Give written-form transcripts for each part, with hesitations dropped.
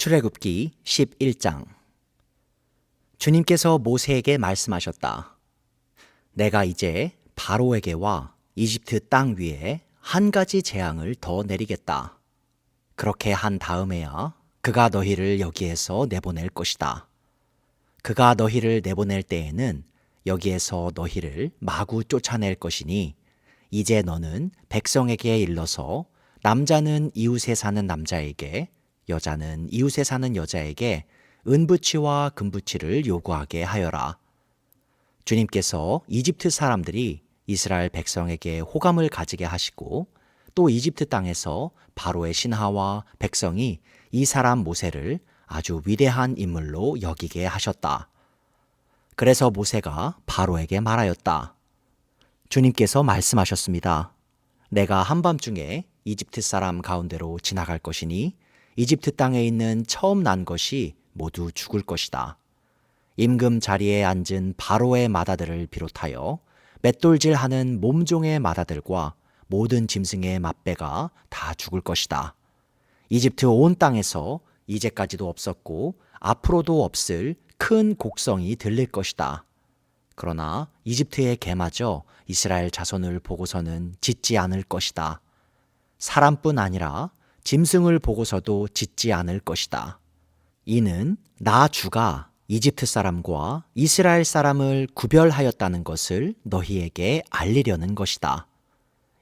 출애굽기 11장. 주님께서 모세에게 말씀하셨다. 내가 이제 바로에게와 이집트 땅 위에 한 가지 재앙을 더 내리겠다. 그렇게 한 다음에야 그가 너희를 여기에서 내보낼 것이다. 그가 너희를 내보낼 때에는 여기에서 너희를 마구 쫓아낼 것이니 이제 너는 백성에게 일러서 남자는 이웃에 사는 남자에게 여자는 이웃에 사는 여자에게 은부치와 금부치를 요구하게 하여라. 주님께서 이집트 사람들이 이스라엘 백성에게 호감을 가지게 하시고 또 이집트 땅에서 바로의 신하와 백성이 이 사람 모세를 아주 위대한 인물로 여기게 하셨다. 그래서 모세가 바로에게 말하였다. 주님께서 말씀하셨습니다. 내가 한밤중에 이집트 사람 가운데로 지나갈 것이니 이집트 땅에 있는 처음 난 것이 모두 죽을 것이다. 임금 자리에 앉은 바로의 마다들을 비롯하여 맷돌질하는 몸종의 마다들과 모든 짐승의 맛배가 다 죽을 것이다. 이집트 온 땅에서 이제까지도 없었고 앞으로도 없을 큰 곡성이 들릴 것이다. 그러나 이집트의 개마저 이스라엘 자손을 보고서는 짖지 않을 것이다. 사람뿐 아니라 짐승을 보고서도 짖지 않을 것이다. 이는 나 주가 이집트 사람과 이스라엘 사람을 구별하였다는 것을 너희에게 알리려는 것이다.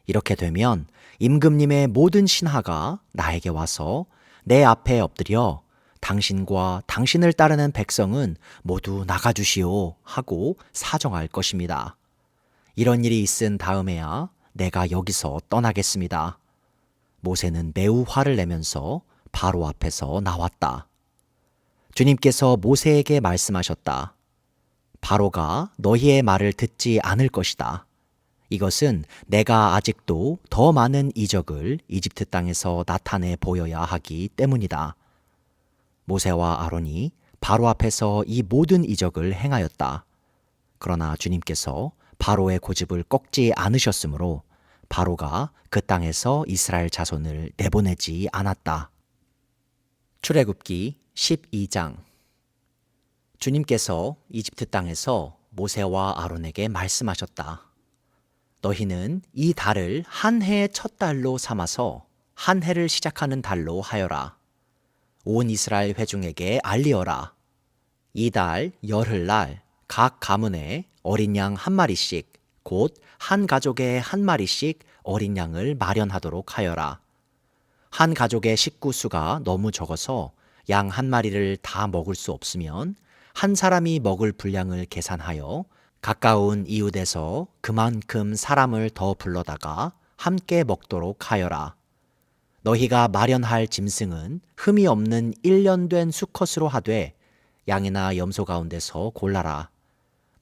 이렇게 되면 임금님의 모든 신하가 나에게 와서 내 앞에 엎드려 당신과 당신을 따르는 백성은 모두 나가주시오 하고 사정할 것입니다. 이런 일이 있은 다음에야 내가 여기서 떠나겠습니다. 모세는 매우 화를 내면서 바로 앞에서 나왔다. 주님께서 모세에게 말씀하셨다. 바로가 너희의 말을 듣지 않을 것이다. 이것은 내가 아직도 더 많은 이적을 이집트 땅에서 나타내 보여야 하기 때문이다. 모세와 아론이 바로 앞에서 이 모든 이적을 행하였다. 그러나 주님께서 바로의 고집을 꺾지 않으셨으므로 바로가 그 땅에서 이스라엘 자손을 내보내지 않았다. 출애굽기 12장. 주님께서 이집트 땅에서 모세와 아론에게 말씀하셨다. 너희는 이 달을 한 해의 첫 달로 삼아서 한 해를 시작하는 달로 하여라. 온 이스라엘 회중에게 알리어라. 이 달 열흘날 각 가문에 어린 양 한 마리씩 곧 한 가족에 한 마리씩 어린 양을 마련하도록 하여라. 한 가족의 식구 수가 너무 적어서 양 한 마리를 다 먹을 수 없으면 한 사람이 먹을 분량을 계산하여 가까운 이웃에서 그만큼 사람을 더 불러다가 함께 먹도록 하여라. 너희가 마련할 짐승은 흠이 없는 1년 된 수컷으로 하되 양이나 염소 가운데서 골라라.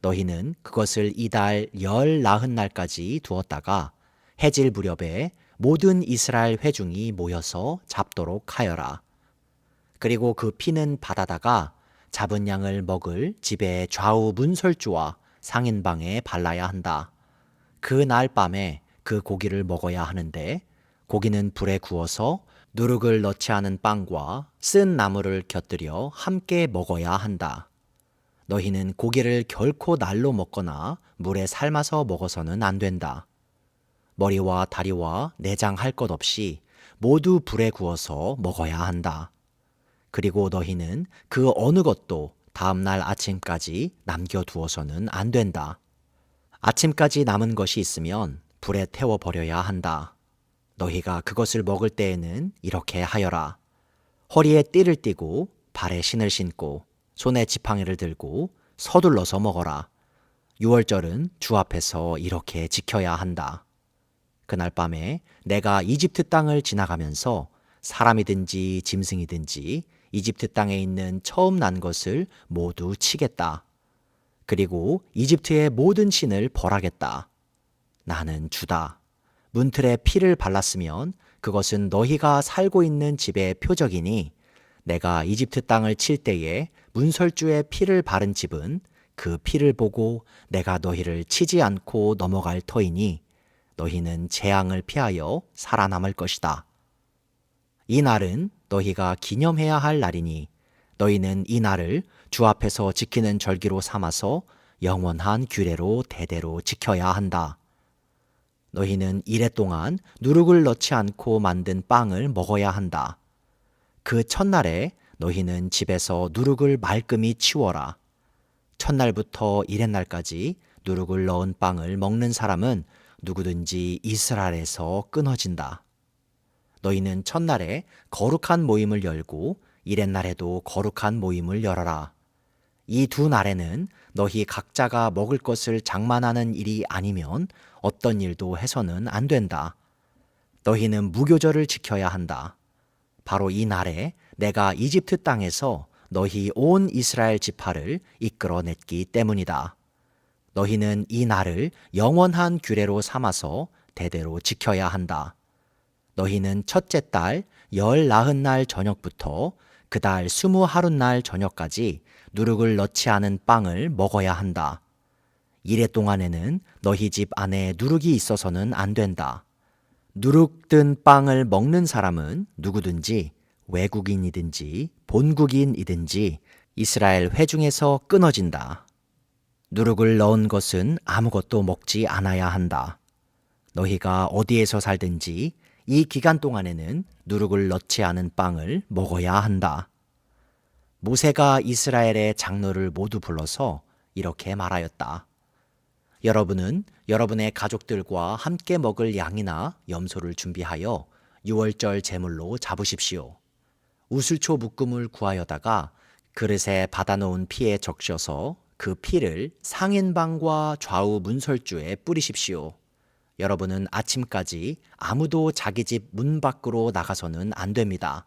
너희는 그것을 이달 열 나흔 날까지 두었다가 해질 무렵에 모든 이스라엘 회중이 모여서 잡도록 하여라. 그리고 그 피는 바다다가 잡은 양을 먹을 집의 좌우 문설주와 상인방에 발라야 한다. 그 날 밤에 그 고기를 먹어야 하는데 고기는 불에 구워서 누룩을 넣지 않은 빵과 쓴 나물을 곁들여 함께 먹어야 한다. 너희는 고기를 결코 날로 먹거나 물에 삶아서 먹어서는 안 된다. 머리와 다리와 내장 할 것 없이 모두 불에 구워서 먹어야 한다. 그리고 너희는 그 어느 것도 다음날 아침까지 남겨두어서는 안 된다. 아침까지 남은 것이 있으면 불에 태워버려야 한다. 너희가 그것을 먹을 때에는 이렇게 하여라. 허리에 띠를 띠고 발에 신을 신고 손에 지팡이를 들고 서둘러서 먹어라. 유월절은 주 앞에서 이렇게 지켜야 한다. 그날 밤에 내가 이집트 땅을 지나가면서 사람이든지 짐승이든지 이집트 땅에 있는 처음 난 것을 모두 치겠다. 그리고 이집트의 모든 신을 벌하겠다. 나는 주다. 문틀에 피를 발랐으면 그것은 너희가 살고 있는 집의 표적이니 내가 이집트 땅을 칠 때에 문설주에 피를 바른 집은 그 피를 보고 내가 너희를 치지 않고 넘어갈 터이니 너희는 재앙을 피하여 살아남을 것이다. 이 날은 너희가 기념해야 할 날이니 너희는 이 날을 주 앞에서 지키는 절기로 삼아서 영원한 규례로 대대로 지켜야 한다. 너희는 이래 동안 누룩을 넣지 않고 만든 빵을 먹어야 한다. 그 첫날에 너희는 집에서 누룩을 말끔히 치워라. 첫날부터 이렛날까지 누룩을 넣은 빵을 먹는 사람은 누구든지 이스라엘에서 끊어진다. 너희는 첫날에 거룩한 모임을 열고 이렛날에도 거룩한 모임을 열어라. 이 두 날에는 너희 각자가 먹을 것을 장만하는 일이 아니면 어떤 일도 해서는 안 된다. 너희는 무교절을 지켜야 한다. 바로 이 날에 내가 이집트 땅에서 너희 온 이스라엘 지파를 이끌어냈기 때문이다. 너희는 이 날을 영원한 규례로 삼아서 대대로 지켜야 한다. 너희는 첫째 달 19날 저녁부터 그 달 20하룻날 저녁까지 누룩을 넣지 않은 빵을 먹어야 한다. 이래 동안에는 너희 집 안에 누룩이 있어서는 안 된다. 누룩 든 빵을 먹는 사람은 누구든지 외국인이든지 본국인이든지 이스라엘 회중에서 끊어진다. 누룩을 넣은 것은 아무것도 먹지 않아야 한다. 너희가 어디에서 살든지 이 기간 동안에는 누룩을 넣지 않은 빵을 먹어야 한다. 모세가 이스라엘의 장로를 모두 불러서 이렇게 말하였다. 여러분은 여러분의 가족들과 함께 먹을 양이나 염소를 준비하여 유월절 제물로 잡으십시오. 우슬초 묶음을 구하여다가 그릇에 받아놓은 피에 적셔서 그 피를 상인방과 좌우 문설주에 뿌리십시오. 여러분은 아침까지 아무도 자기 집 문 밖으로 나가서는 안 됩니다.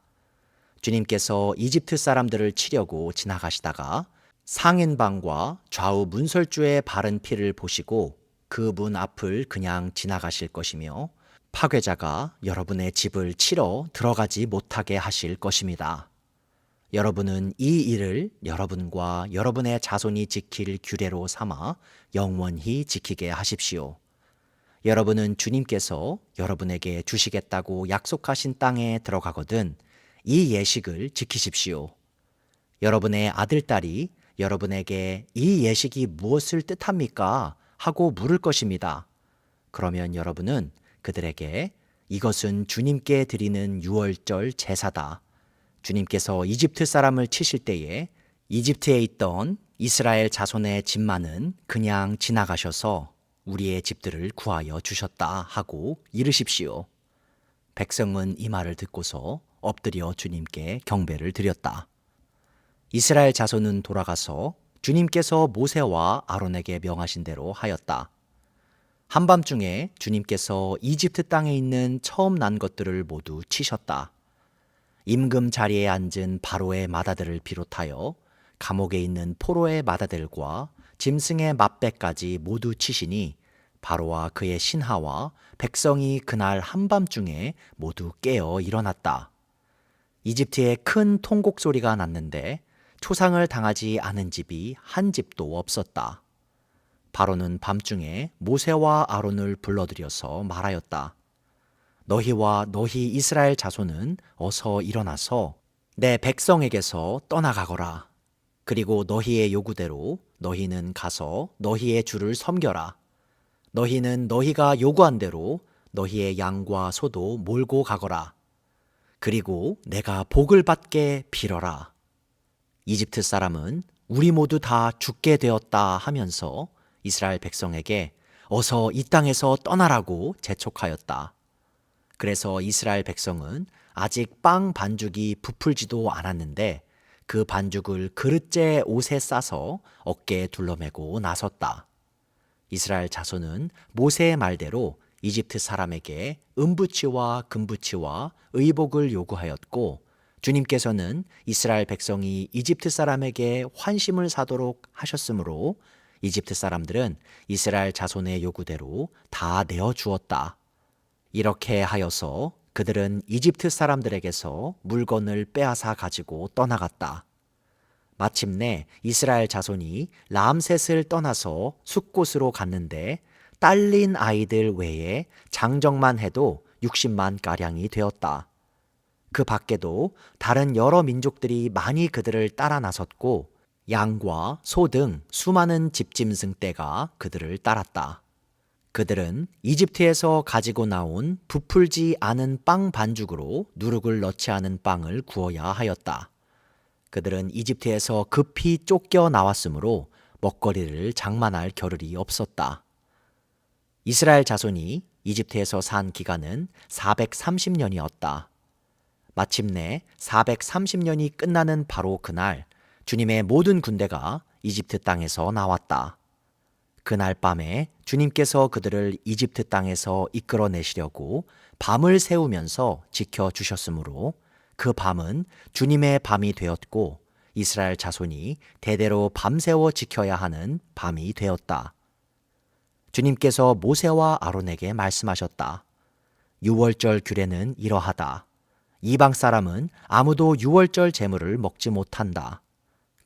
주님께서 이집트 사람들을 치려고 지나가시다가 상인방과 좌우 문설주에 바른 피를 보시고 그 문 앞을 그냥 지나가실 것이며 파괴자가 여러분의 집을 치러 들어가지 못하게 하실 것입니다. 여러분은 이 일을 여러분과 여러분의 자손이 지킬 규례로 삼아 영원히 지키게 하십시오. 여러분은 주님께서 여러분에게 주시겠다고 약속하신 땅에 들어가거든 이 예식을 지키십시오. 여러분의 아들, 딸이 여러분에게 이 예식이 무엇을 뜻합니까? 하고 물을 것입니다. 그러면 여러분은 그들에게 이것은 주님께 드리는 유월절 제사다. 주님께서 이집트 사람을 치실 때에 이집트에 있던 이스라엘 자손의 집만은 그냥 지나가셔서 우리의 집들을 구하여 주셨다 하고 이르십시오. 백성은 이 말을 듣고서 엎드려 주님께 경배를 드렸다. 이스라엘 자손은 돌아가서 주님께서 모세와 아론에게 명하신 대로 하였다. 한밤중에 주님께서 이집트 땅에 있는 처음 난 것들을 모두 치셨다. 임금 자리에 앉은 바로의 맏아들을 비롯하여 감옥에 있는 포로의 맏아들과 짐승의 맏배까지 모두 치시니 바로와 그의 신하와 백성이 그날 한밤중에 모두 깨어 일어났다. 이집트에 큰 통곡 소리가 났는데 초상을 당하지 않은 집이 한 집도 없었다. 바로는 밤중에 모세와 아론을 불러들여서 말하였다. 너희와 너희 이스라엘 자손은 어서 일어나서 내 백성에게서 떠나가거라. 그리고 너희의 요구대로 너희는 가서 너희의 주를 섬겨라. 너희는 너희가 요구한 대로 너희의 양과 소도 몰고 가거라. 그리고 내가 복을 받게 빌어라. 이집트 사람은 우리 모두 다 죽게 되었다 하면서 이스라엘 백성에게 어서 이 땅에서 떠나라고 재촉하였다. 그래서 이스라엘 백성은 아직 빵 반죽이 부풀지도 않았는데 그 반죽을 그릇째 옷에 싸서 어깨에 둘러매고 나섰다. 이스라엘 자손은 모세의 말대로 이집트 사람에게 은부치와 금부치와 의복을 요구하였고 주님께서는 이스라엘 백성이 이집트 사람에게 환심을 사도록 하셨으므로 이집트 사람들은 이스라엘 자손의 요구대로 다 내어주었다. 이렇게 하여서 그들은 이집트 사람들에게서 물건을 빼앗아 가지고 떠나갔다. 마침내 이스라엘 자손이 람셋을 떠나서 숫곳으로 갔는데 딸린 아이들 외에 장정만 해도 60만 가량이 되었다. 그 밖에도 다른 여러 민족들이 많이 그들을 따라 나섰고 양과 소 등 수많은 집짐승 떼가 그들을 따랐다. 그들은 이집트에서 가지고 나온 부풀지 않은 빵 반죽으로 누룩을 넣지 않은 빵을 구워야 하였다. 그들은 이집트에서 급히 쫓겨 나왔으므로 먹거리를 장만할 겨를이 없었다. 이스라엘 자손이 이집트에서 산 기간은 430년이었다. 마침내 430년이 끝나는 바로 그날 주님의 모든 군대가 이집트 땅에서 나왔다. 그날 밤에 주님께서 그들을 이집트 땅에서 이끌어내시려고 밤을 새우면서 지켜주셨으므로 그 밤은 주님의 밤이 되었고 이스라엘 자손이 대대로 밤새워 지켜야 하는 밤이 되었다. 주님께서 모세와 아론에게 말씀하셨다. 유월절 규례는 이러하다. 이방 사람은 아무도 유월절 제물을 먹지 못한다.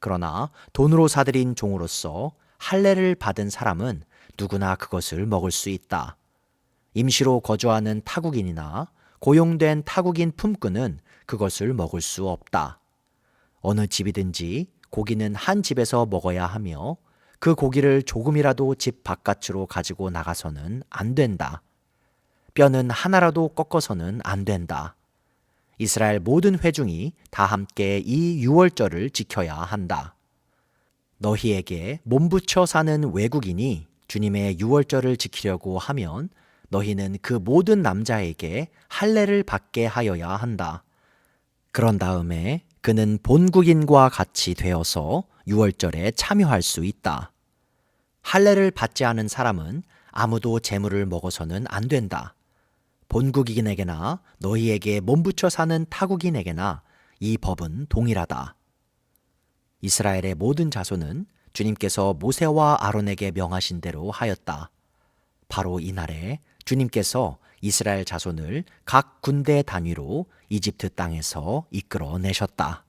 그러나 돈으로 사들인 종으로서 할례를 받은 사람은 누구나 그것을 먹을 수 있다. 임시로 거주하는 타국인이나 고용된 타국인 품꾼은 그것을 먹을 수 없다. 어느 집이든지 고기는 한 집에서 먹어야 하며 그 고기를 조금이라도 집 바깥으로 가지고 나가서는 안 된다. 뼈는 하나라도 꺾어서는 안 된다. 이스라엘 모든 회중이 다 함께 이 유월절을 지켜야 한다. 너희에게 몸붙여 사는 외국인이 주님의 유월절을 지키려고 하면 너희는 그 모든 남자에게 할례를 받게 하여야 한다. 그런 다음에 그는 본국인과 같이 되어서 유월절에 참여할 수 있다. 할례를 받지 않은 사람은 아무도 제물을 먹어서는 안 된다. 본국인에게나 너희에게 몸붙여 사는 타국인에게나 이 법은 동일하다. 이스라엘의 모든 자손은 주님께서 모세와 아론에게 명하신 대로 하였다. 바로 이날에 주님께서 이스라엘 자손을 각 군대 단위로 이집트 땅에서 이끌어내셨다.